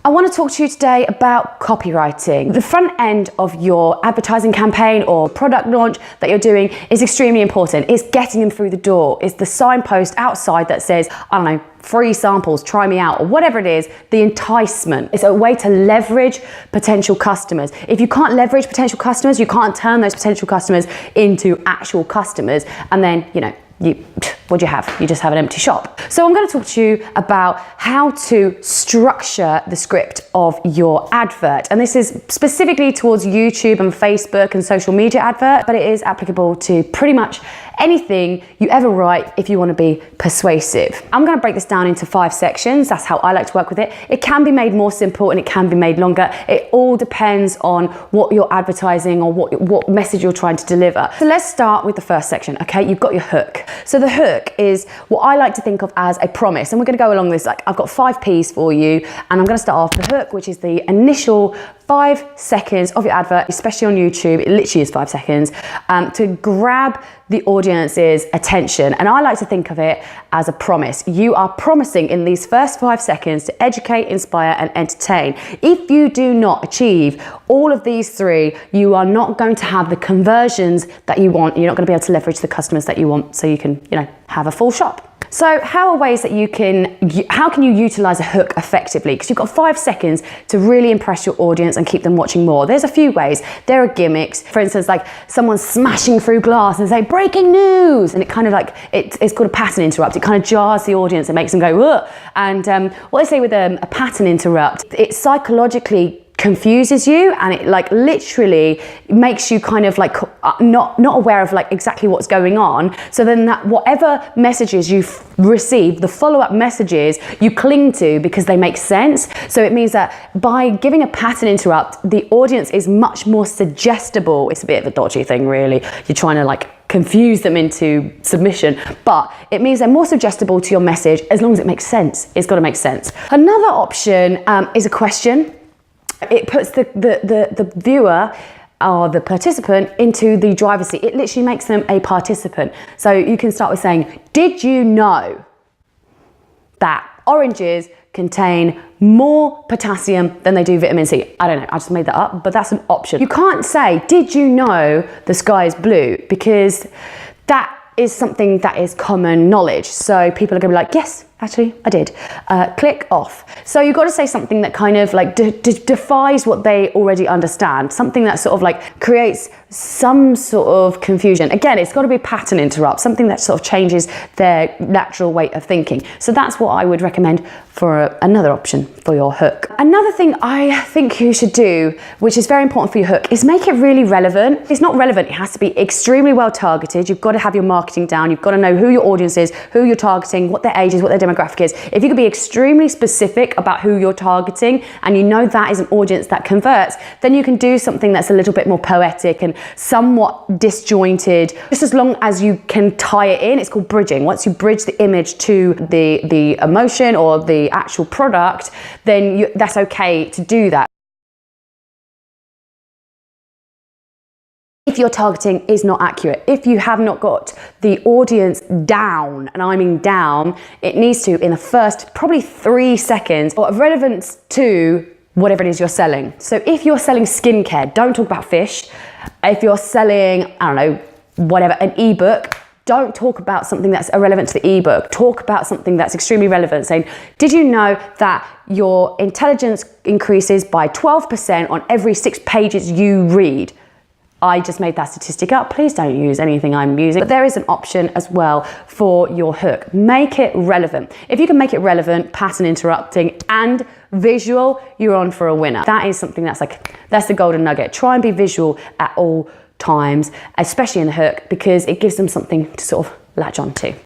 I want to talk to you today about copywriting. The front end of your advertising campaign or product launch that you're doing is extremely important. It's getting them through the door. It's the signpost outside that says, I don't know, free samples, try me out, or whatever it is, the enticement. It's a way to leverage potential customers. If you can't leverage potential customers, you can't turn those potential customers into actual customers, and then, what do you have? You just have an empty shop. So I'm going to talk to you about how to structure the script of your advert. And this is specifically towards YouTube and Facebook and social media advert, but it is applicable to pretty much anything you ever write if you want to be persuasive. I'm going to break this down into 5 sections. That's how I like to work with it. It can be made more simple and it can be made longer. It all depends on what you're advertising or what message you're trying to deliver. So let's start with the first section, okay? You've got your hook. So the hook is what I like to think of as a promise. And we're going to go along this, like I've got 5 P's for you, and I'm going to start off the hook, which is the initial 5 seconds of your advert, especially on YouTube. It literally is 5 seconds, to grab the audience's attention. And I like to think of it as a promise. You are promising in these first 5 seconds to educate, inspire, and entertain. If you do not achieve all of these 3, you are not going to have the conversions that you want. You're not going to be able to leverage the customers that you want, so you can, have a full shop. So how are ways that how can you utilize a hook effectively? Because you've got 5 seconds to really impress your audience and keep them watching more. There's a few ways. There are gimmicks. For instance, like someone smashing through glass and say, breaking news. And it kind of like, it's called a pattern interrupt. It kind of jars the audience and makes them go, ugh. And what they say with a pattern interrupt, it psychologically confuses you, and it like literally makes you kind of like not aware of like exactly what's going on. So then that whatever messages you've received, the follow-up messages you cling to because they make sense. So it means that by giving a pattern interrupt, the audience is much more suggestible. It's a bit of a dodgy thing, really. You're trying to like confuse them into submission, but it means they're more suggestible to your message as long as it makes sense. It's got to make sense. Another option is a question. It puts the viewer or the participant into the driver's seat. It literally makes them a participant. So you can start with saying, did you know that oranges contain more potassium than they do vitamin C? I don't know, I just made that up, but that's an option. You can't say, did you know the sky is blue? Because that is something that is common knowledge. So people are gonna be like, yes, actually, I did. Click off. So you've got to say something that kind of like defies what they already understand. Something that sort of like creates some sort of confusion. Again, it's got to be pattern interrupt, something that sort of changes their natural way of thinking. So that's what I would recommend for another option for your hook. Another thing I think you should do, which is very important for your hook, is make it really relevant. If it's not relevant, it has to be extremely well targeted. You've got to have your marketing down. You've got to know who your audience is, who you're targeting, what their age is, what their demographic is. If you could be extremely specific about who you're targeting and you know that is an audience that converts, then you can do something that's a little bit more poetic and somewhat disjointed, just as long as you can tie it in. It's called bridging. Once you bridge the image to the emotion or the actual product, then that's okay to do that. If your targeting is not accurate, if you have not got the audience down, and I mean down, it needs to, in the first probably 3 seconds, or of relevance to whatever it is you're selling. So if you're selling skincare, don't talk about fish. If you're selling, I don't know, whatever, an ebook, don't talk about something that's irrelevant to the ebook. Talk about something that's extremely relevant, saying, did you know that your intelligence increases by 12% on every 6 pages you read? I just made that statistic up. Please don't use anything I'm using. But there is an option as well for your hook. Make it relevant. If you can make it relevant, pattern interrupting, and visual, you're on for a winner. That is something that's the golden nugget. Try and be visual at all times, especially in the hook, because it gives them something to sort of latch on to.